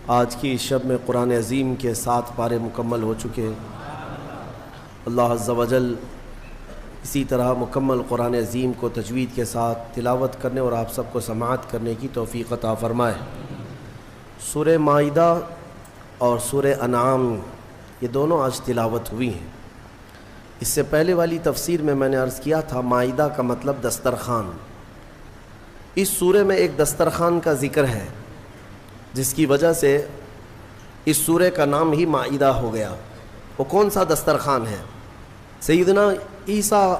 آج کی شب میں قرآن عظیم کے 7 پارے مکمل ہو چکے. اللہ عز و جل اسی طرح مکمل قرآن عظیم کو تجوید کے ساتھ تلاوت کرنے اور آپ سب کو سماعت کرنے کی توفیق عطا فرمائے. سورہ مائدہ اور سورہ انعام یہ دونوں آج تلاوت ہوئی ہیں. اس سے پہلے والی تفسیر میں نے عرض کیا تھا مائدہ کا مطلب دسترخوان. اس سورہ میں ایک دسترخوان کا ذکر ہے جس کی وجہ سے اس سورہ کا نام ہی مائدہ ہو گیا. وہ کون سا دسترخوان ہے؟ سیدنا عیسیٰ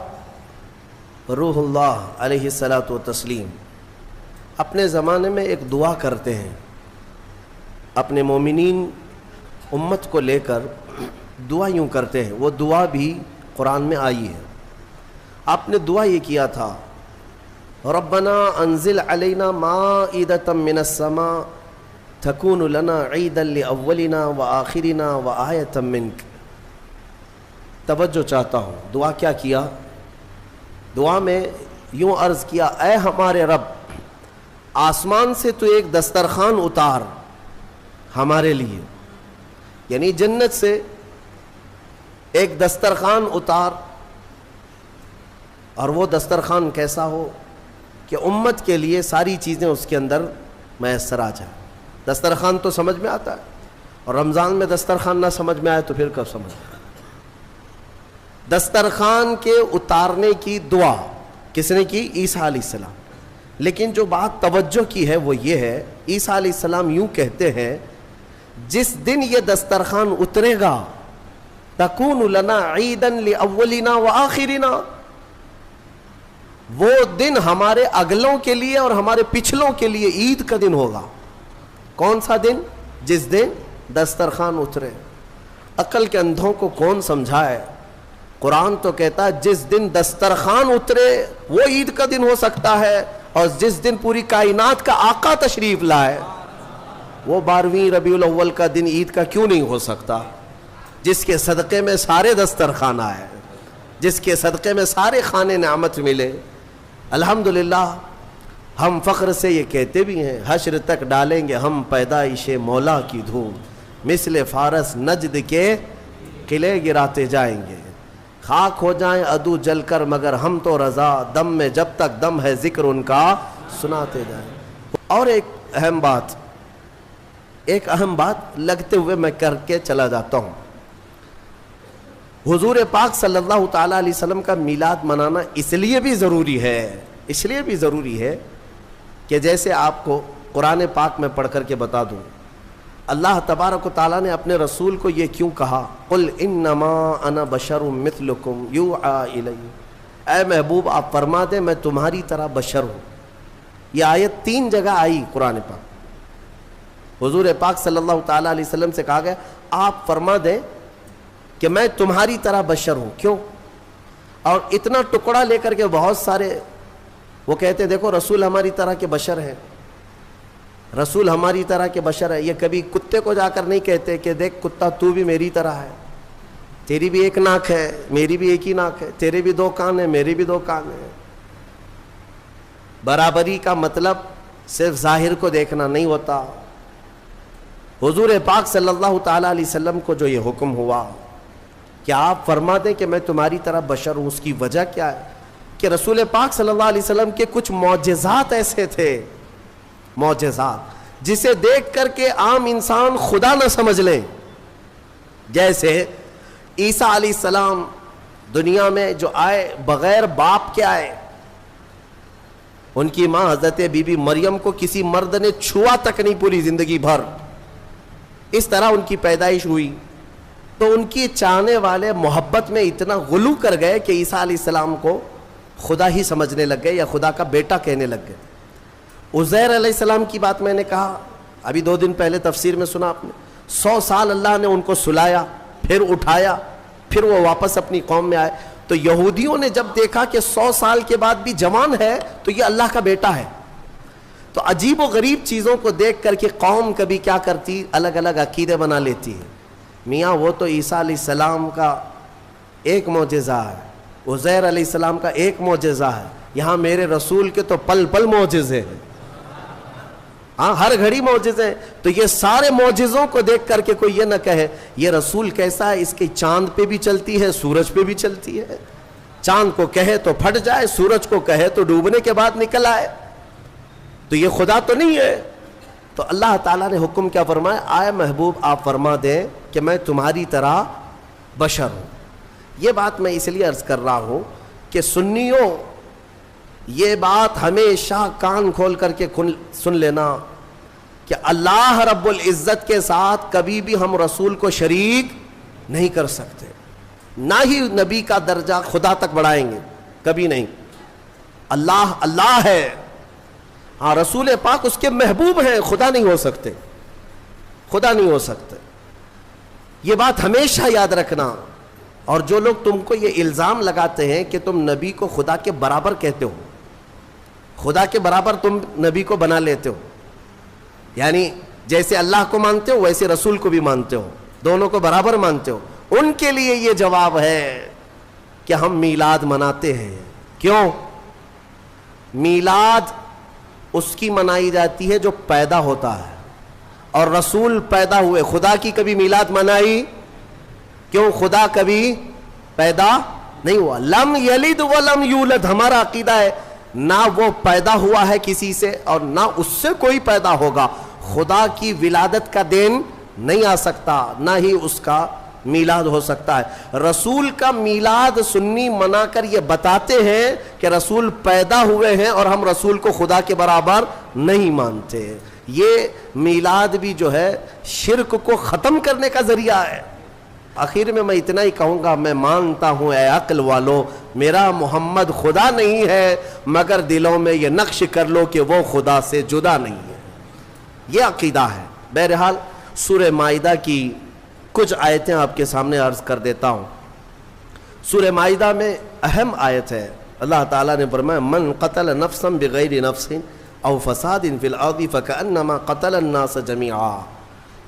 روح اللہ علیہ الصلاۃ والتسلیم اپنے زمانے میں ایک دعا کرتے ہیں. اپنے مومنین امت کو لے کر دعا یوں کرتے ہیں. وہ دعا بھی قرآن میں آئی ہے. آپ نے دعا یہ کیا تھا ربنا انزل علینا مائدۃ من السماء تکون لنا عیدا لاولنا وآخرنا وآیۃ منک. توجہ چاہتا ہوں. دعا کیا کیا؟ دعا میں یوں عرض کیا اے ہمارے رب آسمان سے تو ایک دسترخوان اتار ہمارے لیے، یعنی جنت سے ایک دسترخوان اتار. اور وہ دسترخوان کیسا ہو کہ امت کے لیے ساری چیزیں اس کے اندر میسر آ جائیں. دسترخوان تو سمجھ میں آتا ہے، اور رمضان میں دسترخوان نہ سمجھ میں آئے تو پھر کب سمجھ میں آئے؟ دسترخوان کے اتارنے کی دعا کس نے کی؟ عیسیٰ علیہ السلام. لیکن جو بات توجہ کی ہے وہ یہ ہے عیسیٰ علیہ السلام یوں کہتے ہیں جس دن یہ دسترخوان اترے گا تکون لنا عیدا لاولنا وآخرنا، وہ دن ہمارے اگلوں کے لیے اور ہمارے پچھلوں کے لیے عید کا دن ہوگا. کون سا دن؟ جس دن دسترخوان اترے. عقل کے اندھوں کو کون سمجھائے؟ قرآن تو کہتا ہے جس دن دسترخوان اترے وہ عید کا دن ہو سکتا ہے، اور جس دن پوری کائنات کا آقا تشریف لائے وہ 12ویں ربیع الاول کا دن عید کا کیوں نہیں ہو سکتا؟ جس کے صدقے میں سارے دسترخوان آئے، جس کے صدقے میں سارے خانے نعمت ملے. الحمدللہ ہم فخر سے یہ کہتے بھی ہیں حشر تک ڈالیں گے ہم پیدائش مولا کی دھوم، مثل فارس نجد کے قلعے گراتے جائیں گے، خاک ہو جائیں عدو جل کر مگر ہم تو رضا، دم میں جب تک دم ہے ذکر ان کا سناتے جائیں. اور ایک اہم بات لگتے ہوئے میں کر کے چلا جاتا ہوں. حضور پاک صلی اللہ تعالیٰ علیہ وسلم کا میلاد منانا اس لیے بھی ضروری ہے کہ جیسے آپ کو قرآن پاک میں پڑھ کر کے بتا دوں اللہ تبارک و تعالیٰ نے اپنے رسول کو یہ کیوں کہا قل انما انا بشر مثلکم یوحی الی. اے محبوب آپ فرما دیں میں تمہاری طرح بشر ہوں. یہ آیت 3 جگہ آئی قرآن پاک. حضور پاک صلی اللہ تعالیٰ علیہ وسلم سے کہا گیا آپ فرما دیں کہ میں تمہاری طرح بشر ہوں. کیوں؟ اور اتنا ٹکڑا لے کر کے بہت سارے وہ کہتے دیکھو رسول ہماری طرح کے بشر ہیں، رسول ہماری طرح کے بشر ہے. یہ کبھی کتے کو جا کر نہیں کہتے کہ دیکھ کتا تو بھی میری طرح ہے، تیری بھی ایک ناک ہے میری بھی ایک ہی ناک ہے، تیرے بھی 2 کان ہیں میری بھی 2 کان ہیں. برابری کا مطلب صرف ظاہر کو دیکھنا نہیں ہوتا. حضور پاک صلی اللہ تعالیٰ علیہ وسلم کو جو یہ حکم ہوا کہ آپ فرما دیں کہ میں تمہاری طرح بشر ہوں، اس کی وجہ کیا ہے کہ رسول پاک صلی اللہ علیہ وسلم کے کچھ معجزات ایسے تھے، معجزات جسے دیکھ کر کے عام انسان خدا نہ سمجھ لیں. جیسے عیسیٰ علیہ السلام دنیا میں جو آئے بغیر باپ کے آئے، ان کی ماں حضرت بی بی مریم کو کسی مرد نے چھوا تک نہیں پوری زندگی بھر، اس طرح ان کی پیدائش ہوئی. تو ان کی چاہنے والے محبت میں اتنا غلو کر گئے کہ عیسیٰ علیہ السلام کو خدا ہی سمجھنے لگ گئے یا خدا کا بیٹا کہنے لگ گئے. عزیر علیہ السلام کی بات میں نے کہا ابھی 2 دن پہلے تفسیر میں سنا آپ نے. 100 سال اللہ نے ان کو سلایا، پھر اٹھایا، پھر وہ واپس اپنی قوم میں آئے. تو یہودیوں نے جب دیکھا کہ 100 سال کے بعد بھی جوان ہے تو یہ اللہ کا بیٹا ہے. تو عجیب و غریب چیزوں کو دیکھ کر کے قوم کبھی کیا کرتی الگ الگ عقیدے بنا لیتی ہے. میاں وہ تو عیسیٰ علیہ السلام کا ایک معجزہ ہے، عزیر علیہ السلام کا ایک معجزہ ہے، یہاں میرے رسول کے تو پل پل معجزے ہیں. ہاں ہر گھڑی معجزے. تو یہ سارے معجزوں کو دیکھ کر کے کوئی یہ نہ کہے یہ رسول کیسا ہے, اس کی چاند پہ بھی چلتی ہے, سورج پہ بھی چلتی ہے. چاند کو کہے تو پھٹ جائے, سورج کو کہے تو ڈوبنے کے بعد نکل آئے. تو یہ خدا تو نہیں ہے. تو اللہ تعالیٰ نے حکم کیا فرمایا, آئے محبوب آپ فرما دیں کہ میں تمہاری طرح بشر ہوں. یہ بات میں اس لیے عرض کر رہا ہوں کہ سنیوں یہ بات ہمیشہ کان کھول کر کے سن لینا کہ اللہ رب العزت کے ساتھ کبھی بھی ہم رسول کو شریک نہیں کر سکتے, نہ ہی نبی کا درجہ خدا تک بڑھائیں گے, کبھی نہیں. اللہ اللہ ہے, ہاں رسول پاک اس کے محبوب ہیں, خدا نہیں ہو سکتے, خدا نہیں ہو سکتے. یہ بات ہمیشہ یاد رکھنا. اور جو لوگ تم کو یہ الزام لگاتے ہیں کہ تم نبی کو خدا کے برابر کہتے ہو, خدا کے برابر تم نبی کو بنا لیتے ہو, یعنی جیسے اللہ کو مانتے ہو ویسے رسول کو بھی مانتے ہو, دونوں کو برابر مانتے ہو, ان کے لیے یہ جواب ہے کہ ہم میلاد مناتے ہیں. کیوں؟ میلاد اس کی منائی جاتی ہے جو پیدا ہوتا ہے, اور رسول پیدا ہوئے. خدا کی کبھی میلاد منائی؟ کیوں؟ خدا کبھی پیدا نہیں ہوا. لم یلد ولم یولد ہمارا عقیدہ ہے, نہ وہ پیدا ہوا ہے کسی سے اور نہ اس سے کوئی پیدا ہوگا. خدا کی ولادت کا دین نہیں آ سکتا, نہ ہی اس کا میلاد ہو سکتا ہے. رسول کا میلاد سنی منا کر یہ بتاتے ہیں کہ رسول پیدا ہوئے ہیں اور ہم رسول کو خدا کے برابر نہیں مانتے. یہ میلاد بھی جو ہے شرک کو ختم کرنے کا ذریعہ ہے. آخر میں اتنا ہی کہوں گا, میں مانتا ہوں اے عقل والو میرا محمد خدا نہیں ہے, مگر دلوں میں یہ نقش کر لو کہ وہ خدا سے جدا نہیں ہے. یہ عقیدہ ہے. بہرحال سورہ مائدہ کی کچھ آیتیں آپ کے سامنے عرض کر دیتا ہوں. سورہ مائدہ میں اہم آیت ہے. اللہ تعالیٰ نے فرمایا من قتل نفسا بغیر نفس او فساد فی الارض فکأنما قتل الناس جميعا.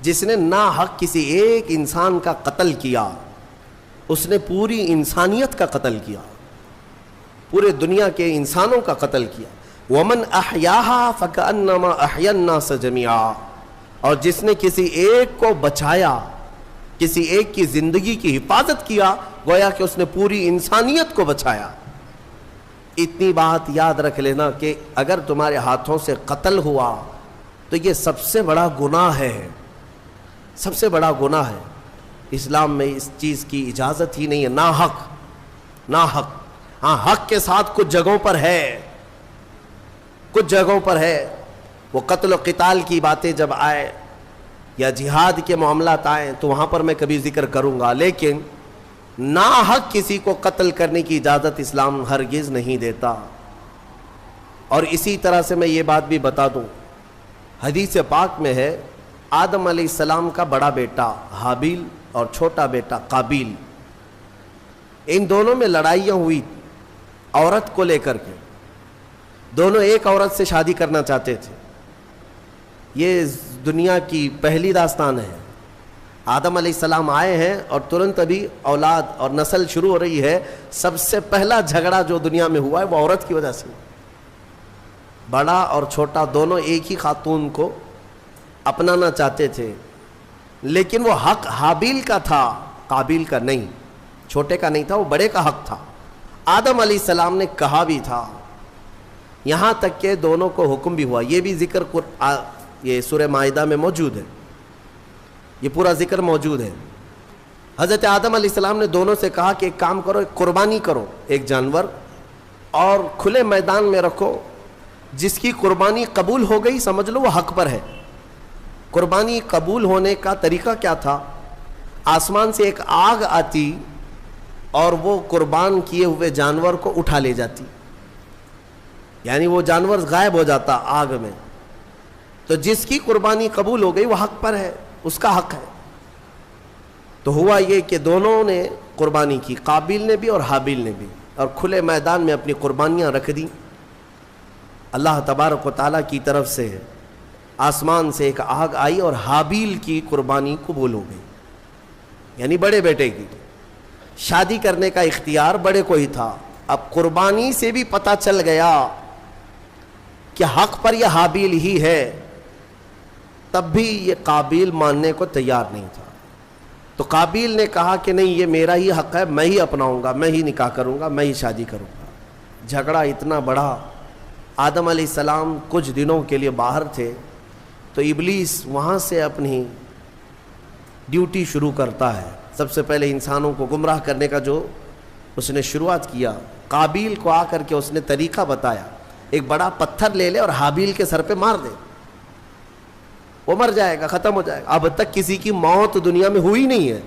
جس نے ناحق کسی ایک انسان کا قتل کیا, اس نے پوری انسانیت کا قتل کیا, پورے دنیا کے انسانوں کا قتل کیا. ومن احیاها فکأنما احیا الناس جميعا. اور جس نے کسی ایک کو بچایا, کسی ایک کی زندگی کی حفاظت کیا, گویا کہ اس نے پوری انسانیت کو بچایا. اتنی بات یاد رکھ لینا کہ اگر تمہارے ہاتھوں سے قتل ہوا تو یہ سب سے بڑا گناہ ہے, سب سے بڑا گناہ ہے. اسلام میں اس چیز کی اجازت ہی نہیں ہے. ناحق, ناحق. ہاں حق کے ساتھ کچھ جگہوں پر ہے, کچھ جگہوں پر ہے. وہ قتل و قتال کی باتیں جب آئے یا جہاد کے معاملات آئیں تو وہاں پر میں کبھی ذکر کروں گا, لیکن ناحق کسی کو قتل کرنے کی اجازت اسلام ہرگز نہیں دیتا. اور اسی طرح سے میں یہ بات بھی بتا دوں, حدیث پاک میں ہے آدم علیہ السلام کا بڑا بیٹا حابیل اور چھوٹا بیٹا قابیل, ان دونوں میں لڑائیاں ہوئی عورت کو لے کر کے. دونوں ایک عورت سے شادی کرنا چاہتے تھے. یہ دنیا کی پہلی داستان ہے. آدم علیہ السلام آئے ہیں اور ترنت ابھی اولاد اور نسل شروع ہو رہی ہے. سب سے پہلا جھگڑا جو دنیا میں ہوا ہے وہ عورت کی وجہ سے. بڑا اور چھوٹا دونوں ایک ہی خاتون کو اپنانا چاہتے تھے, لیکن وہ حق حابیل کا تھا, قابیل کا نہیں, چھوٹے کا نہیں تھا, وہ بڑے کا حق تھا. آدم علیہ السلام نے کہا بھی تھا, یہاں تک کہ دونوں کو حکم بھی ہوا. یہ بھی ذکر یہ سورہ مائدہ میں موجود ہے, یہ پورا ذکر موجود ہے. حضرت آدم علیہ السلام نے دونوں سے کہا کہ ایک کام کرو, ایک قربانی کرو, ایک جانور, اور کھلے میدان میں رکھو. جس کی قربانی قبول ہو گئی سمجھ لو وہ حق پر ہے. قربانی قبول ہونے کا طریقہ کیا تھا؟ آسمان سے ایک آگ آتی اور وہ قربان کیے ہوئے جانور کو اٹھا لے جاتی, یعنی وہ جانور غائب ہو جاتا آگ میں. تو جس کی قربانی قبول ہو گئی وہ حق پر ہے, اس کا حق ہے. تو ہوا یہ کہ دونوں نے قربانی کی, قابیل نے بھی اور حابیل نے بھی, اور کھلے میدان میں اپنی قربانیاں رکھ دیں. اللہ تبارک و تعالیٰ کی طرف سے آسمان سے ایک آگ آئی اور حابیل کی قربانی قبول ہو گئی, یعنی بڑے بیٹے کی. شادی کرنے کا اختیار بڑے کو ہی تھا. اب قربانی سے بھی پتہ چل گیا کہ حق پر یہ حابیل ہی ہے, تب بھی یہ قابیل ماننے کو تیار نہیں تھا. تو قابیل نے کہا کہ نہیں، یہ میرا ہی حق ہے، میں ہی اپناؤں گا، میں ہی نکاح کروں گا، میں ہی شادی کروں گا. جھگڑا اتنا بڑا. آدم علیہ السلام کچھ دنوں کے لیے باہر تھے تو ابلیس وہاں سے اپنی ڈیوٹی شروع کرتا ہے. سب سے پہلے انسانوں کو گمراہ کرنے کا جو اس نے شروعات کیا، قابیل کو آ کر کے اس نے طریقہ بتایا. ایک بڑا پتھر لے لے اور حابیل کے سر پہ مار دے، وہ مر جائے گا، ختم ہو جائے گا. اب تک کسی کی موت دنیا میں ہوئی نہیں ہے،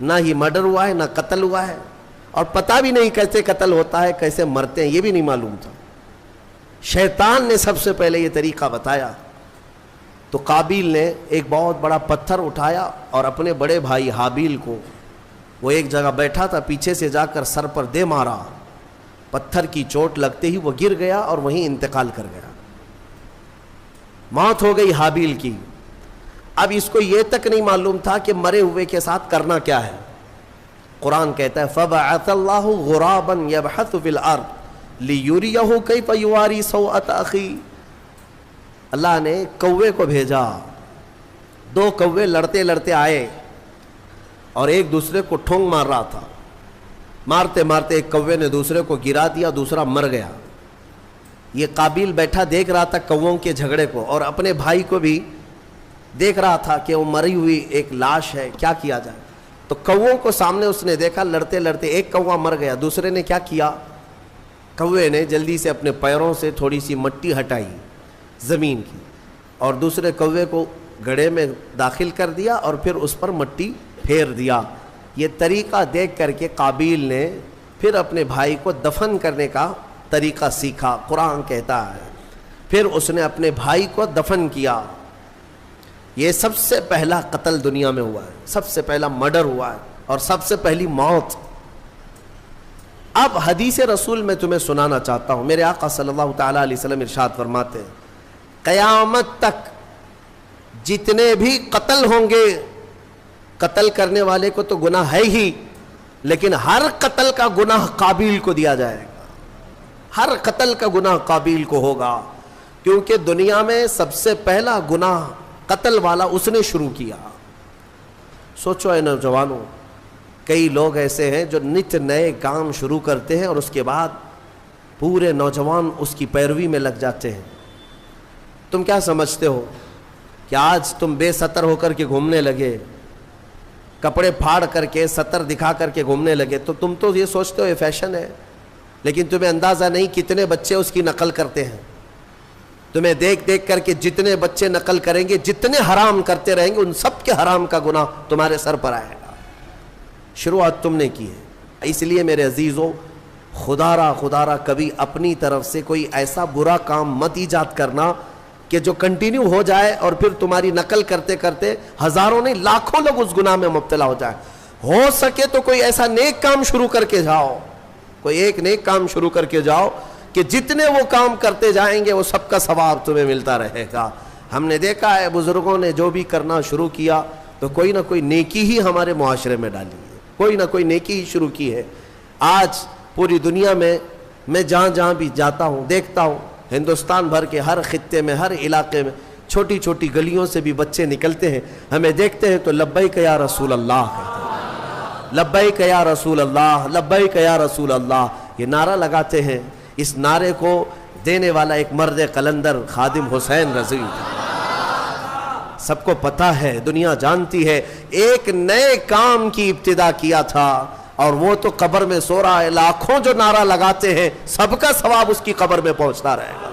نہ ہی مرڈر ہوا ہے، نہ قتل ہوا ہے، اور پتہ بھی نہیں کیسے قتل ہوتا ہے، کیسے مرتے ہیں، یہ بھی نہیں معلوم تھا. شیطان نے سب سے پہلے یہ طریقہ بتایا. تو قابیل نے ایک بہت بڑا پتھر اٹھایا اور اپنے بڑے بھائی حابیل کو، وہ ایک جگہ بیٹھا تھا، پیچھے سے جا کر سر پر دے مارا. پتھر کی چوٹ لگتے ہی وہ گر گیا اور وہیں انتقال کر گیا. موت ہو گئی حابیل کی. اب اس کو یہ تک نہیں معلوم تھا کہ مرے ہوئے کے ساتھ کرنا کیا ہے. قرآن کہتا ہے فَبَعَثَ اللَّهُ غُرَابًا يَبْحَثُ فِي الْأَرْضِ لِيُرِيَهُ كَيْفَ يُوَارِي سَوْءَةَ أَخِيهِ. اللہ نے کوے کو بھیجا. دو کوے لڑتے لڑتے آئے اور ایک دوسرے کو ٹھونگ مار رہا تھا. مارتے مارتے ایک کوے نے دوسرے کو گرا دیا، دوسرا مر گیا. یہ قابیل بیٹھا دیکھ رہا تھا کووں کے جھگڑے کو، اور اپنے بھائی کو بھی دیکھ رہا تھا کہ وہ مری ہوئی ایک لاش ہے، کیا کیا جائے. تو کووں کو سامنے اس نے دیکھا، لڑتے لڑتے ایک کوا مر گیا. دوسرے نے کیا کیا، کوے نے جلدی سے اپنے پیروں سے تھوڑی سی مٹی ہٹائی زمین کی، اور دوسرے کوے کو گڑھے میں داخل کر دیا اور پھر اس پر مٹی پھیر دیا. یہ طریقہ دیکھ کر کے قابیل نے پھر اپنے بھائی کو دفن کرنے کا طریقہ سیکھا. قرآن کہتا ہے پھر اس نے اپنے بھائی کو دفن کیا. یہ سب سے پہلا قتل دنیا میں ہوا ہے، سب سے پہلا مرڈر ہوا ہے، اور سب سے پہلی موت. اب حدیث رسول میں تمہیں سنانا چاہتا ہوں. میرے آقا صلی اللہ تعالیٰ علیہ وسلم ارشاد فرماتے ہیں قیامت تک جتنے بھی قتل ہوں گے، قتل کرنے والے کو تو گناہ ہے ہی، لیکن ہر قتل کا گناہ قابیل کو دیا جائے گا. ہر قتل کا گناہ قابیل کو ہوگا، کیونکہ دنیا میں سب سے پہلا گناہ قتل والا اس نے شروع کیا. سوچو اے نوجوانوں، کئی لوگ ایسے ہیں جو نت نئے کام شروع کرتے ہیں اور اس کے بعد پورے نوجوان اس کی پیروی میں لگ جاتے ہیں. تم کیا سمجھتے ہو کہ آج تم بے ستر ہو کر کے گھومنے لگے، کپڑے پھاڑ کر کے ستر دکھا کر کے گھومنے لگے، تو تم تو یہ سوچتے ہو یہ فیشن ہے، لیکن تمہیں اندازہ نہیں کتنے بچے اس کی نقل کرتے ہیں. تمہیں دیکھ دیکھ کر کے جتنے بچے نقل کریں گے، جتنے حرام کرتے رہیں گے، ان سب کے حرام کا گناہ تمہارے سر پر آئے گا. شروعات تم نے کی ہے. اس لیے میرے عزیزوں، خدا را کبھی اپنی طرف سے کوئی ایسا برا کام مت ایجاد کرنا کہ جو کنٹینیو ہو جائے اور پھر تمہاری نقل کرتے کرتے ہزاروں نہیں لاکھوں لوگ اس گناہ میں مبتلا ہو جائے. ہو سکے تو کوئی ایسا نیک کام شروع کر کے جاؤ، کوئی ایک نیک کام شروع کر کے جاؤ کہ جتنے وہ کام کرتے جائیں گے وہ سب کا ثواب تمہیں ملتا رہے گا. ہم نے دیکھا ہے بزرگوں نے جو بھی کرنا شروع کیا تو کوئی نہ کوئی نیکی ہی ہمارے معاشرے میں ڈالی ہے، کوئی نہ کوئی نیکی ہی شروع کی ہے. آج پوری دنیا میں جہاں جہاں بھی جاتا ہوں دیکھتا ہوں، ہندوستان بھر کے ہر خطے میں، ہر علاقے میں چھوٹی چھوٹی گلیوں سے بھی بچے نکلتے ہیں، ہمیں دیکھتے ہیں تو لبیک یا رسول اللہ کہتے ہیں. لبیک یا رسول اللہ، لبیک یا رسول اللہ، یہ نعرہ لگاتے ہیں. اس نعرے کو دینے والا ایک مرد قلندر خادم حسین رضوی تھا. سب کو پتہ ہے، دنیا جانتی ہے، ایک نئے کام کی ابتدا کیا تھا اور وہ تو قبر میں سو رہا ہے. لاکھوں جو نعرہ لگاتے ہیں سب کا ثواب اس کی قبر میں پہنچتا رہے گا.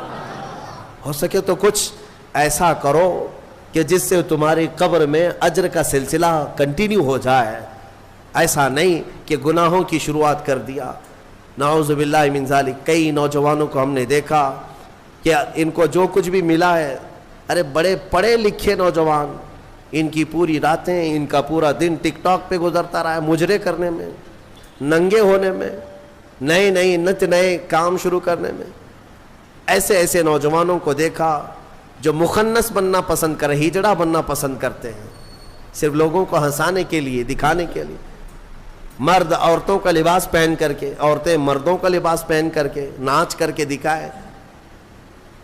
ہو سکے تو کچھ ایسا کرو کہ جس سے تمہاری قبر میں اجر کا سلسلہ کنٹینیو ہو جائے. ایسا نہیں کہ گناہوں کی شروعات کر دیا. نعوذ باللہ من ذالک. کئی نوجوانوں کو ہم نے دیکھا کہ ان کو جو کچھ بھی ملا ہے، ارے بڑے پڑھے لکھے نوجوان، ان کی پوری راتیں، ان کا پورا دن ٹک ٹاک پہ گزرتا رہا ہے، مجرے کرنے میں، ننگے ہونے میں، نئے نئے کام شروع کرنے میں. ایسے نوجوانوں کو دیکھا جو مخنث بننا پسند کرے، ہجڑا بننا پسند کرتے ہیں، صرف لوگوں کو ہنسانے کے لیے، دکھانے کے لیے. مرد عورتوں کا لباس پہن کر کے، عورتیں مردوں کا لباس پہن کر کے ناچ کر کے دکھائے.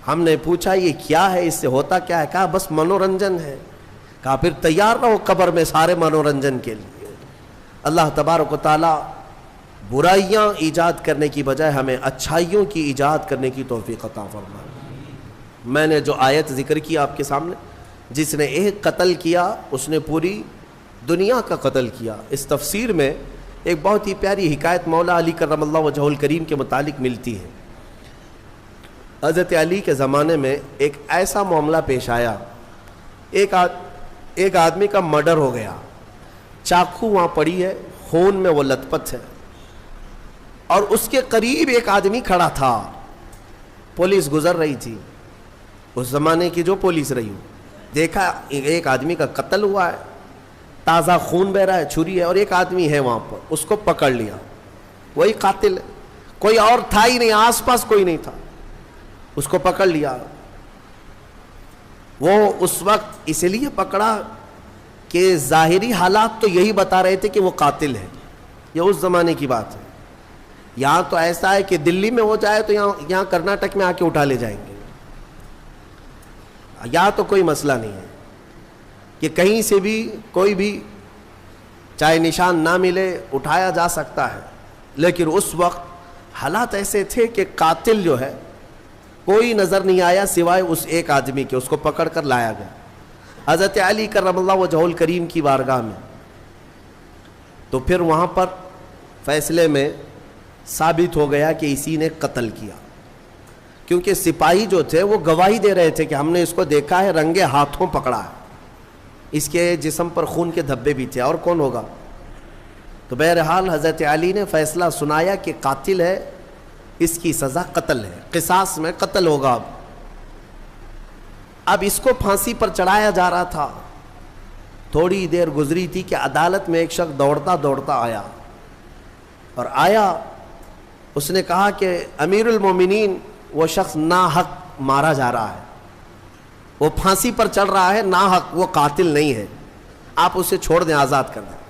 ہم نے پوچھا یہ کیا ہے، اس سے ہوتا کیا ہے؟ کہا بس منورنجن ہے۔ کہا پھر تیار رہو قبر میں سارے منورنجن کے لیے۔ اللہ تبارک و تعالی برائیاں ایجاد کرنے کی بجائے ہمیں اچھائیوں کی ایجاد کرنے کی توفیق عطا فرمائے۔ میں نے جو آیت ذکر کی آپ کے سامنے، جس نے ایک قتل کیا اس نے پوری دنیا کا قتل کیا۔ اس تفسیر میں ایک بہت ہی پیاری حکایت مولا علی کرم اللہ وجہہ الکریم کے متعلق ملتی ہے۔ حضرت علی کے زمانے میں ایک ایسا معاملہ پیش آیا، ایک آدمی کا مرڈر ہو گیا، چاقو وہاں پڑی ہے، خون میں وہ لت پت ہے، اور اس کے قریب ایک آدمی کھڑا تھا۔ پولیس گزر رہی تھی، اس زمانے کی جو پولیس رہی ہو، دیکھا ایک آدمی کا قتل ہوا ہے، تازہ خون بہ رہا ہے، چھری ہے، اور ایک آدمی ہے وہاں پر، اس کو پکڑ لیا، وہی قاتل ہے، کوئی اور تھا ہی نہیں، آس پاس کوئی نہیں تھا، اس کو پکڑ لیا۔ وہ اس وقت اس لیے پکڑا کہ ظاہری حالات تو یہی بتا رہے تھے کہ وہ قاتل ہے، یہ اس زمانے کی بات ہے۔ یہاں تو ایسا ہے کہ دلی میں ہو جائے تو یہاں کرناٹک میں آ کے اٹھا لے جائیں گے، یہاں تو کوئی مسئلہ نہیں ہے کہ کہیں سے بھی کوئی بھی چاہے نشان نہ ملے اٹھایا جا سکتا ہے، لیکن اس وقت حالات ایسے تھے کہ قاتل جو ہے کوئی نظر نہیں آیا سوائے اس ایک آدمی کے، اس کو پکڑ کر لایا گیا حضرت علی کرم اللہ وجہہ الکریم کی بارگاہ میں۔ تو پھر وہاں پر فیصلے میں ثابت ہو گیا کہ اسی نے قتل کیا، کیونکہ سپاہی جو تھے وہ گواہی دے رہے تھے کہ ہم نے اس کو دیکھا ہے، رنگے ہاتھوں پکڑا ہے، اس کے جسم پر خون کے دھبے بھی تھے، اور کون ہوگا؟ تو بہرحال حضرت علی نے فیصلہ سنایا کہ قاتل ہے، اس کی سزا قتل ہے، قصاص میں قتل ہوگا۔ اب اس کو پھانسی پر چڑھایا جا رہا تھا، تھوڑی دیر گزری تھی کہ عدالت میں ایک شخص دوڑتا دوڑتا آیا، اور آیا، اس نے کہا کہ امیر المومنین وہ شخص ناحق مارا جا رہا ہے، وہ پھانسی پر چڑھ رہا ہے ناحق، وہ قاتل نہیں ہے، آپ اسے چھوڑ دیں، آزاد کر دیں۔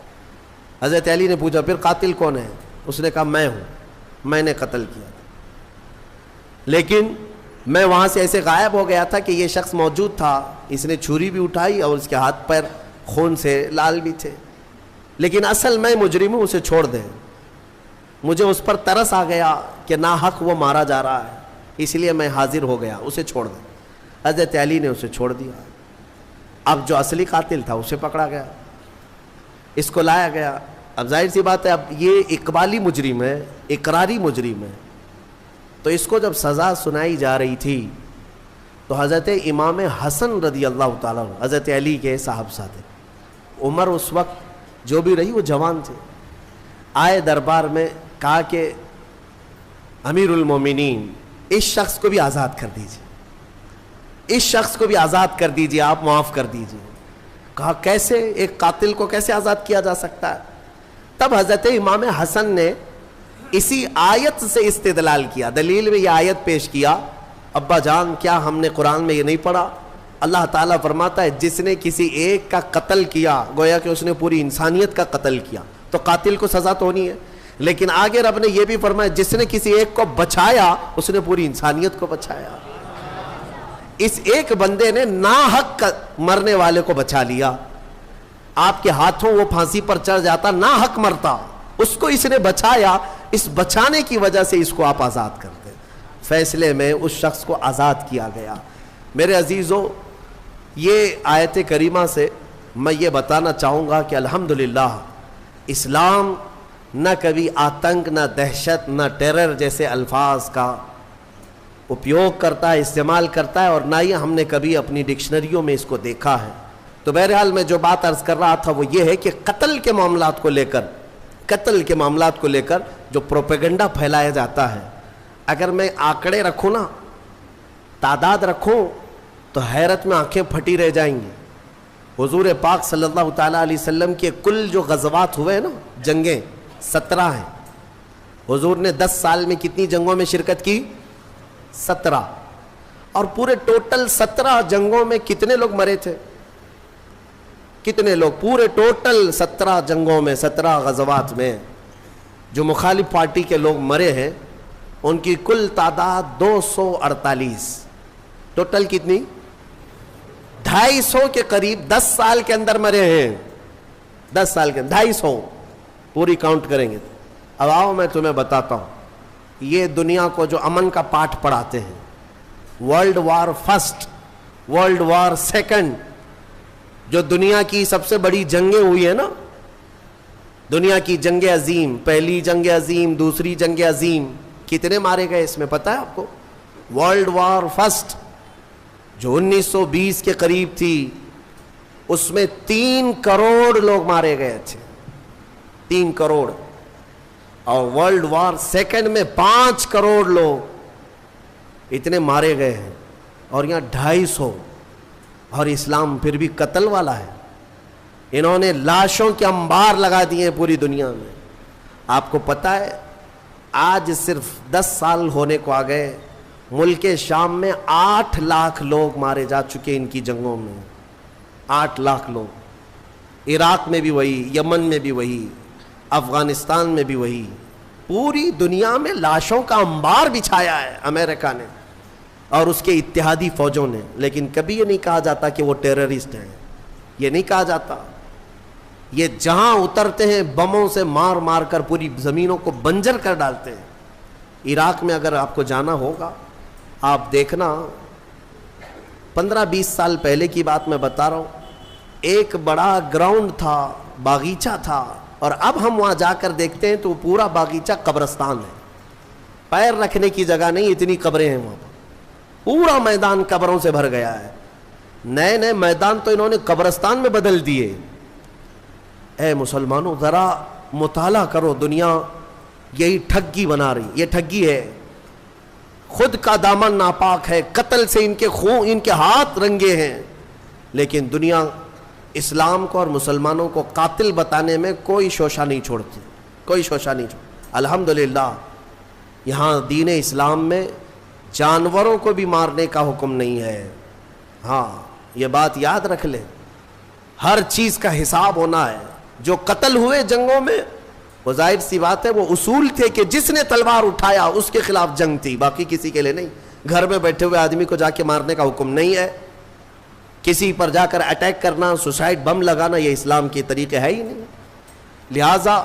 حضرت علی نے پوچھا پھر قاتل کون ہے؟ اس نے کہا میں ہوں، میں نے قتل کیا تھا، لیکن میں وہاں سے ایسے غائب ہو گیا تھا کہ یہ شخص موجود تھا، اس نے چھری بھی اٹھائی اور اس کے ہاتھ پیر خون سے لال بھی تھے، لیکن اصل میں مجرم ہوں، اسے چھوڑ دیں۔ مجھے اس پر ترس آ گیا کہ ناحق وہ مارا جا رہا ہے، اس لیے میں حاضر ہو گیا، اسے چھوڑ دیں۔ حضرت علی نے اسے چھوڑ دیا۔ اب جو اصلی قاتل تھا اسے پکڑا گیا، اس کو لایا گیا۔ اب ظاہر سی بات ہے، اب یہ اقبالی مجرم ہے، اقراری مجرم ہے، تو اس کو جب سزا سنائی جا رہی تھی تو حضرت امام حسن رضی اللہ تعالیٰ عنہ، حضرت علی کے صاحبزادے، عمر اس وقت جو بھی رہی وہ جوان تھے، آئے دربار میں، کہا کہ امیر المومنین اس شخص کو بھی آزاد کر دیجیے، اس شخص کو بھی آزاد کر دیجیے، آپ معاف کر دیجیے۔ کہا کیسے؟ ایک قاتل کو کیسے آزاد کیا جا سکتا ہے؟ تب حضرت امام حسن نے اسی آیت سے استدلال کیا، دلیل میں یہ آیت پیش کیا، ابا جان کیا ہم نے قرآن میں یہ نہیں پڑھا؟ اللہ تعالیٰ فرماتا ہے جس نے کسی ایک کا قتل کیا گویا کہ اس نے پوری انسانیت کا قتل کیا، تو قاتل کو سزا تو ہونی ہے، لیکن آگے رب نے یہ بھی فرمایا جس نے کسی ایک کو بچایا اس نے پوری انسانیت کو بچایا۔ اس ایک بندے نے ناحق مرنے والے کو بچا لیا، آپ کے ہاتھوں وہ پھانسی پر چڑھ جاتا، ناحق مرتا، اس کو اس نے بچایا، اس بچانے کی وجہ سے اس کو آپ آزاد کر دیں۔ فیصلے میں اس شخص کو آزاد کیا گیا۔ میرے عزیزوں، یہ آیت کریمہ سے میں یہ بتانا چاہوں گا کہ الحمدللہ اسلام نہ کبھی آتنک، نہ دہشت، نہ ٹیرر جیسے الفاظ کا اپیوگ کرتا ہے، استعمال کرتا ہے، اور نہ ہی ہم نے کبھی اپنی ڈکشنریوں میں اس کو دیکھا ہے۔ تو بہرحال میں جو بات عرض کر رہا تھا وہ یہ ہے کہ قتل کے معاملات کو لے کر جو پروپیگنڈا پھیلایا جاتا ہے، اگر میں آنکڑے رکھوں نا، تعداد رکھوں، تو حیرت میں آنکھیں پھٹی رہ جائیں گی۔ حضور پاک صلی اللہ تعالیٰ علیہ وسلم کے کل جو غزوات ہوئے نا، جنگیں 17 ہیں۔ حضور نے 10 سال میں کتنی جنگوں میں شرکت کی؟ 17۔ اور پورے ٹوٹل 17 جنگوں میں کتنے لوگ مرے تھے؟ کتنے لوگ پورے ٹوٹل 17 جنگوں میں، 17 غزوات میں جو مخالف پارٹی کے لوگ مرے ہیں، ان کی کل تعداد 248۔ ٹوٹل کتنی؟ 250 کے قریب 10 سال کے اندر مرے ہیں. 10 سال کے اندر 250 پوری کاؤنٹ کریں گے. اب آؤ میں تمہیں بتاتا ہوں یہ دنیا کو جو امن کا پاٹھ پڑھاتے ہیں, world war first, world war second, جو دنیا کی سب سے بڑی جنگیں ہوئی ہیں نا, دنیا کی جنگ عظیم, پہلی جنگ عظیم, دوسری جنگ عظیم, کتنے مارے گئے اس میں پتہ ہے آپ کو؟ ورلڈ وار فرسٹ جو 1920 کے قریب تھی اس میں 3 کروڑ لوگ مارے گئے تھے, 3 کروڑ. اور ورلڈ وار سیکنڈ میں 5 کروڑ لوگ اتنے مارے گئے ہیں, اور یہاں 250. اور اسلام پھر بھی قتل والا ہے. انہوں نے لاشوں کے انبار لگا دیے پوری دنیا میں. آپ کو پتہ ہے آج صرف 10 سال ہونے کو آ گئے, ملک شام میں 8 لاکھ لوگ مارے جا چکے ان کی جنگوں میں. 8 لاکھ لوگ. عراق میں بھی وہی, یمن میں بھی وہی, افغانستان میں بھی وہی. پوری دنیا میں لاشوں کا انبار بچھایا ہے امریکہ نے اور اس کے اتحادی فوجوں نے. لیکن کبھی یہ نہیں کہا جاتا کہ وہ ٹیررسٹ ہیں, یہ نہیں کہا جاتا. یہ جہاں اترتے ہیں بموں سے مار مار کر پوری زمینوں کو بنجر کر ڈالتے ہیں. عراق میں اگر آپ کو جانا ہوگا آپ دیکھنا, 15-20 سال پہلے کی بات میں بتا رہا ہوں, ایک بڑا گراؤنڈ تھا, باغیچہ تھا, اور اب ہم وہاں جا کر دیکھتے ہیں تو پورا باغیچہ قبرستان ہے. پیر رکھنے کی جگہ نہیں, اتنی قبریں ہیں وہاں پر. پورا میدان قبروں سے بھر گیا ہے. نئے نئے میدان تو انہوں نے قبرستان میں بدل دیے. اے مسلمانوں ذرا مطالعہ کرو, دنیا یہی ٹھگی بنا رہی, یہ ٹھگی ہے. خود کا دامن ناپاک ہے, قتل سے ان کے خون, ان کے ہاتھ رنگے ہیں, لیکن دنیا اسلام کو اور مسلمانوں کو قاتل بتانے میں کوئی شوشہ نہیں چھوڑتی, کوئی شوشہ نہیں چھوڑتی. الحمدللہ یہاں دین اسلام میں جانوروں کو بھی مارنے کا حکم نہیں ہے. ہاں یہ بات یاد رکھ لیں, ہر چیز کا حساب ہونا ہے. جو قتل ہوئے جنگوں میں وہ ظاہر سی بات ہے وہ اصول تھے کہ جس نے تلوار اٹھایا اس کے خلاف جنگ تھی, باقی کسی کے لیے نہیں. گھر میں بیٹھے ہوئے آدمی کو جا کے مارنے کا حکم نہیں ہے. کسی پر جا کر اٹیک کرنا, سوسائڈ بم لگانا, یہ اسلام کے طریقے ہے ہی نہیں. لہٰذا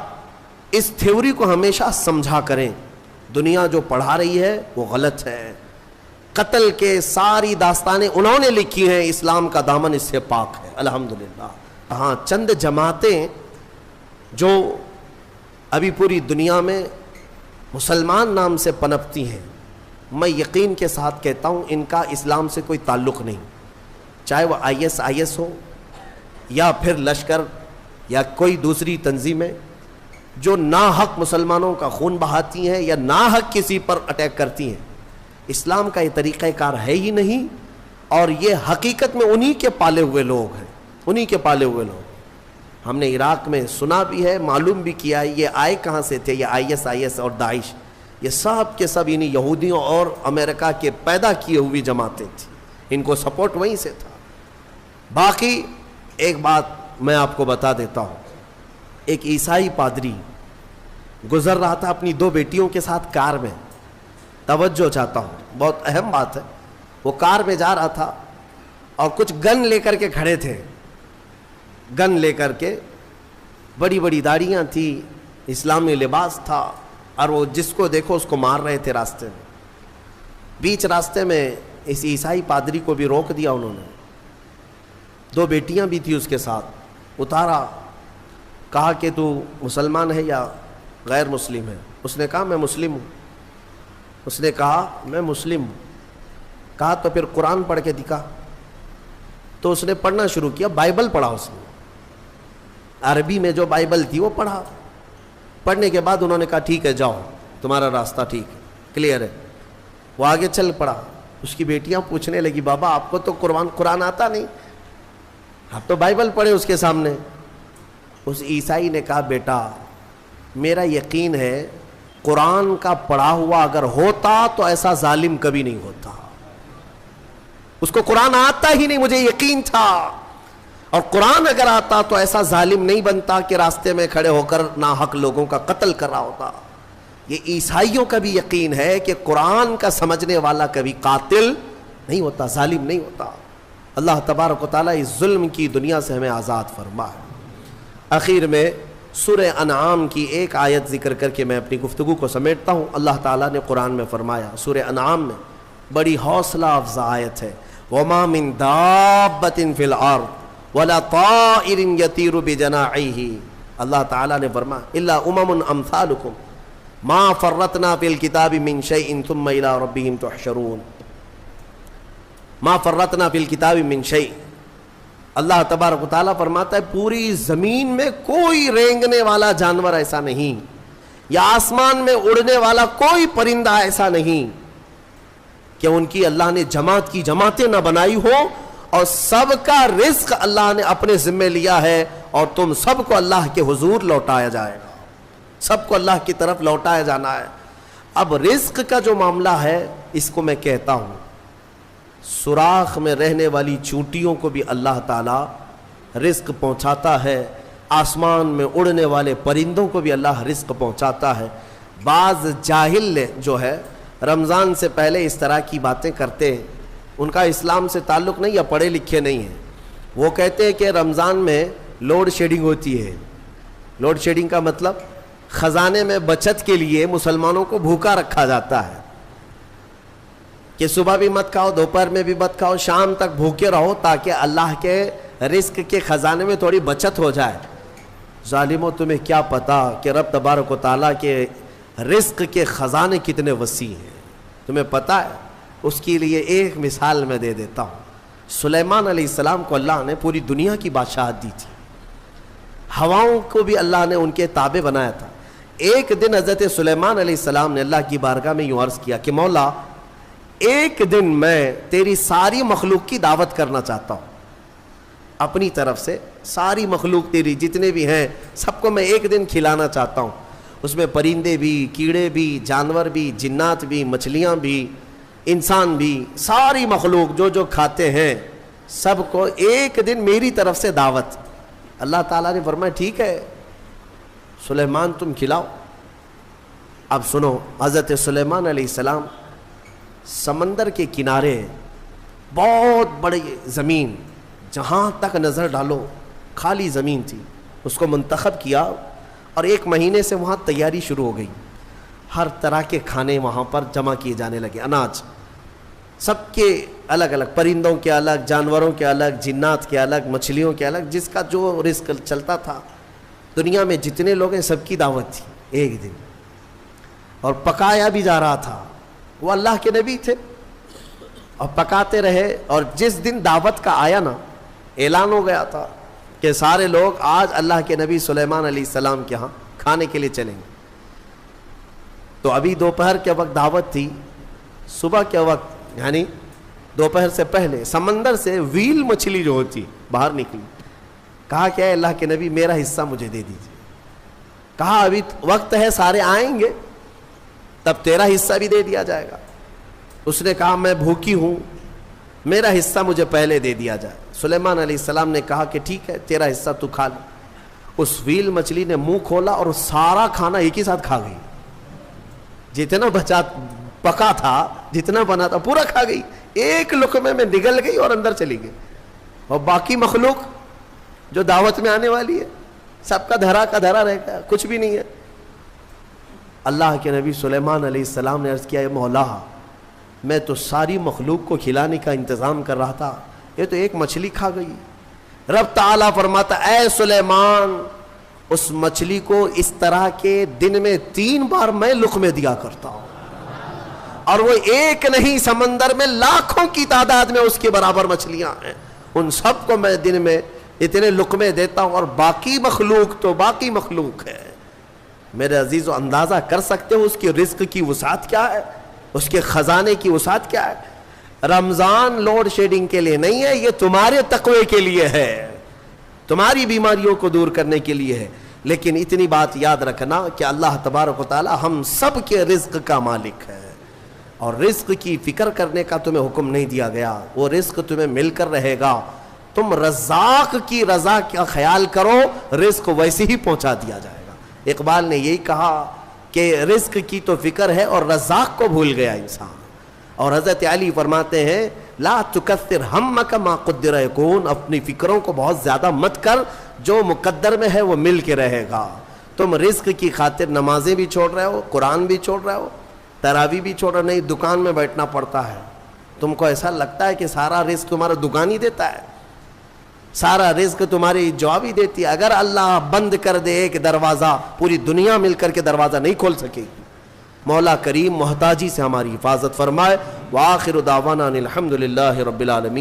اس تھیوری کو ہمیشہ سمجھا کریں. دنیا جو پڑھا رہی ہے وہ غلط ہے. قتل کے ساری داستانیں انہوں نے لکھی ہیں, اسلام کا دامن اس سے پاک ہے الحمدللہ. ہاں چند جماعتیں جو ابھی پوری دنیا میں مسلمان نام سے پنپتی ہیں, میں یقین کے ساتھ کہتا ہوں ان کا اسلام سے کوئی تعلق نہیں. چاہے وہ IS ہو یا پھر لشکر یا کوئی دوسری تنظیمیں جو ناحق مسلمانوں کا خون بہاتی ہیں یا ناحق کسی پر اٹیک کرتی ہیں. اسلام کا یہ طریقہ کار ہے ہی نہیں, اور یہ حقیقت میں انہی کے پالے ہوئے لوگ ہیں, انہی کے پالے ہوئے لوگ. ہم نے عراق میں سنا بھی ہے, معلوم بھی کیا ہے یہ آئے کہاں سے تھے. یہ IS اور داعش یہ سب کے سب انہی یہودیوں اور امریکہ کے پیدا کیے ہوئی جماعتیں تھیں, ان کو سپورٹ وہیں سے تھا. باقی ایک بات میں آپ کو بتا دیتا ہوں, ایک عیسائی پادری گزر رہا تھا اپنی 2 بیٹیوں کے ساتھ کار میں. توجہ چاہتا ہوں, بہت اہم بات ہے. وہ کار میں جا رہا تھا اور کچھ گن لے کر کے کھڑے تھے, گن لے کر کے, بڑی بڑی داڑیاں تھی, اسلامی لباس تھا, اور وہ جس کو دیکھو اس کو مار رہے تھے راستے میں. بیچ راستے میں اس عیسائی پادری کو بھی روک دیا انہوں نے. 2 بیٹیاں بھی تھی اس کے ساتھ. اتارا, کہا کہ تو مسلمان ہے یا غیر مسلم ہے؟ اس نے کہا میں مسلم ہوں. اس نے کہا میں مسلم ہوں. کہا تو پھر قرآن پڑھ کے دکھا. تو اس نے پڑھنا شروع کیا, بائبل پڑھا اس نے, عربی میں جو بائبل تھی وہ پڑھا. پڑھنے کے بعد انہوں نے کہا ٹھیک ہے جاؤ, تمہارا راستہ ٹھیک ہے, کلیئر ہے. وہ آگے چل پڑا. اس کی بیٹیاں پوچھنے لگی بابا آپ کو تو قرآن آتا نہیں, آپ تو بائبل پڑھے اس کے سامنے. اس عیسائی نے کہا بیٹا میرا یقین ہے قرآن کا پڑھا ہوا اگر ہوتا تو ایسا ظالم کبھی نہیں ہوتا. اس کو قرآن آتا ہی نہیں, مجھے یقین تھا. اور قرآن اگر آتا تو ایسا ظالم نہیں بنتا کہ راستے میں کھڑے ہو کر ناحق لوگوں کا قتل کر رہا ہوتا. یہ عیسائیوں کا بھی یقین ہے کہ قرآن کا سمجھنے والا کبھی قاتل نہیں ہوتا، ظالم نہیں ہوتا۔ اللہ تبارک و تعالیٰ اس ظلم کی دنیا سے ہمیں آزاد فرمائے۔ آخر میں سورہ انعام کی ایک آیت ذکر کر کے میں اپنی گفتگو کو سمیٹتا ہوں۔ اللہ تعالیٰ نے قرآن میں فرمایا، سورہ انعام میں بڑی حوصلہ افزا آیت ہے، وَمَا مِن دَابَّةٍ فِي الْأَرْضِ وَلَا طَائِرٍ يَطِيرُ بِجَنَاحَيْهِ، اللہ تعالیٰ نے فرمایا إِلَّا أُمَمٌ أَمْثَالُكُمْ مَا فَرَّطْنَا فِي الْكِتَابِ مِن شَيْءٍ ثُمَّ إِلَىٰ رَبِّهِمْ تُحْشَرُونَ۔ ما فرطنا فی الکتاب من شیء، اللہ تبارک و تعالیٰ فرماتا ہے پوری زمین میں کوئی رینگنے والا جانور ایسا نہیں، یا آسمان میں اڑنے والا کوئی پرندہ ایسا نہیں کہ ان کی اللہ نے جماعت کی جماعتیں نہ بنائی ہو، اور سب کا رزق اللہ نے اپنے ذمے لیا ہے، اور تم سب کو اللہ کے حضور لوٹایا جائے گا، سب کو اللہ کی طرف لوٹایا جانا ہے۔ اب رزق کا جو معاملہ ہے اس کو میں کہتا ہوں، سوراخ میں رہنے والی چونٹیوں کو بھی اللہ تعالیٰ رزق پہنچاتا ہے، آسمان میں اڑنے والے پرندوں کو بھی اللہ رزق پہنچاتا ہے۔ بعض جاہل جو ہے رمضان سے پہلے اس طرح کی باتیں کرتے ہیں، ان کا اسلام سے تعلق نہیں یا پڑھے لکھے نہیں ہیں۔ وہ کہتے ہیں کہ رمضان میں لوڈ شیڈنگ ہوتی ہے۔ لوڈ شیڈنگ کا مطلب خزانے میں بچت کے لیے مسلمانوں کو بھوکا رکھا جاتا ہے کہ صبح بھی مت کھاؤ، دوپہر میں بھی مت کھاؤ، شام تک بھوکے رہو تاکہ اللہ کے رزق کے خزانے میں تھوڑی بچت ہو جائے۔ ظالموں، تمہیں کیا پتا کہ رب تبارک و تعالیٰ کے رزق کے خزانے کتنے وسیع ہیں؟ تمہیں پتہ ہے؟ اس کے لیے ایک مثال میں دے دیتا ہوں۔ سلیمان علیہ السلام کو اللہ نے پوری دنیا کی بادشاہت دی تھی، ہواؤں کو بھی اللہ نے ان کے تابع بنایا تھا۔ ایک دن حضرت سلیمان علیہ السلام نے اللہ کی بارگاہ میں یوں عرض کیا کہ مولا، ایک دن میں تیری ساری مخلوق کی دعوت کرنا چاہتا ہوں، اپنی طرف سے ساری مخلوق تیری جتنے بھی ہیں سب کو میں ایک دن کھلانا چاہتا ہوں، اس میں پرندے بھی، کیڑے بھی، جانور بھی، جنات بھی، مچھلیاں بھی، انسان بھی، ساری مخلوق جو جو کھاتے ہیں سب کو ایک دن میری طرف سے دعوت۔ اللہ تعالیٰ نے فرمایا ٹھیک ہے سلیمان تم کھلاؤ۔ اب سنو، حضرت سلیمان علیہ السلام سمندر کے کنارے بہت بڑی زمین، جہاں تک نظر ڈالو خالی زمین تھی، اس کو منتخب کیا اور 1 مہینے سے وہاں تیاری شروع ہو گئی۔ ہر طرح کے کھانے وہاں پر جمع کیے جانے لگے، اناج سب کے الگ الگ، پرندوں کے الگ، جانوروں کے الگ، جنات کے الگ، مچھلیوں کے الگ، جس کا جو رزق چلتا تھا۔ دنیا میں جتنے لوگ ہیں سب کی دعوت تھی ایک دن، اور پکایا بھی جا رہا تھا۔ وہ اللہ کے نبی تھے اور پکاتے رہے، اور جس دن دعوت کا آیا نا، اعلان ہو گیا تھا کہ سارے لوگ آج اللہ کے نبی سلیمان علیہ السلام کے ہاں کھانے کے لیے چلیں گے۔ تو ابھی دوپہر کے وقت دعوت تھی، صبح کے وقت یعنی دوپہر سے پہلے سمندر سے ویل مچھلی جو ہوتی باہر نکلی، کہا کہ اے اللہ کے نبی میرا حصہ مجھے دے دیجیے۔ کہا ابھی وقت ہے، سارے آئیں گے تب تیرا حصہ بھی دے دیا جائے گا۔ اس نے کہا میں بھوکی ہوں، میرا حصہ مجھے پہلے دے دیا جائے۔ سلیمان علیہ السلام نے کہا کہ ٹھیک ہے تیرا حصہ تو کھا لے۔ اس ویل مچھلی نے منہ کھولا اور سارا کھانا ایک ہی ساتھ کھا گئی، جتنا بچا پکا تھا، جتنا بنا تھا پورا کھا گئی، ایک لقمے میں نگل گئی اور اندر چلی گئی۔ اور باقی مخلوق جو دعوت میں آنے والی ہے سب کا دھرا رہ گیا، کچھ بھی نہیں ہے۔ اللہ کے نبی سلیمان علیہ السلام نے عرض کیا، اے مولا میں تو ساری مخلوق کو کھلانے کا انتظام کر رہا تھا، یہ تو ایک مچھلی کھا گئی۔ رب تعالیٰ فرماتا اے سلیمان، اس مچھلی کو اس طرح کے دن میں 3 بار میں لقمے دیا کرتا ہوں، اور وہ ایک نہیں، سمندر میں لاکھوں کی تعداد میں اس کے برابر مچھلیاں ہیں، ان سب کو میں دن میں اتنے لقمے دیتا ہوں، اور باقی مخلوق تو باقی مخلوق ہے۔ میرے عزیزو، اندازہ کر سکتے ہو اس کی رزق کی وسعت کیا ہے، اس کے خزانے کی وسعت کیا ہے۔ رمضان لوڈ شیڈنگ کے لیے نہیں ہے، یہ تمہارے تقوی کے لیے ہے، تمہاری بیماریوں کو دور کرنے کے لیے ہے۔ لیکن اتنی بات یاد رکھنا کہ اللہ تبارک و تعالی ہم سب کے رزق کا مالک ہے، اور رزق کی فکر کرنے کا تمہیں حکم نہیں دیا گیا، وہ رزق تمہیں مل کر رہے گا۔ تم رزاق کی رضا کا خیال کرو، رزق ویسے ہی پہنچا دیا جائے گا۔ اقبال نے یہی کہا کہ رزق کی تو فکر ہے اور رزاق کو بھول گیا انسان۔ اور حضرت علی فرماتے ہیں لا تکثر ہمک ما قدر یکون، اپنی فکروں کو بہت زیادہ مت کر، جو مقدر میں ہے وہ مل کے رہے گا۔ تم رزق کی خاطر نمازیں بھی چھوڑ رہے ہو، قرآن بھی چھوڑ رہے ہو، تراویح بھی چھوڑ رہے ہو، نہیں دکان میں بیٹھنا پڑتا ہے۔ تم کو ایسا لگتا ہے کہ سارا رزق تمہارا دکان ہی دیتا ہے، سارا رزق تمہاری جاب ہی دیتی ہے۔ اگر اللہ بند کر دے ایک دروازہ، پوری دنیا مل کر کے دروازہ نہیں کھول سکے گی۔ مولا کریم محتاجی سے ہماری حفاظت فرمائے۔ وآخر دعوانا ان الحمد للہ رب العالمین۔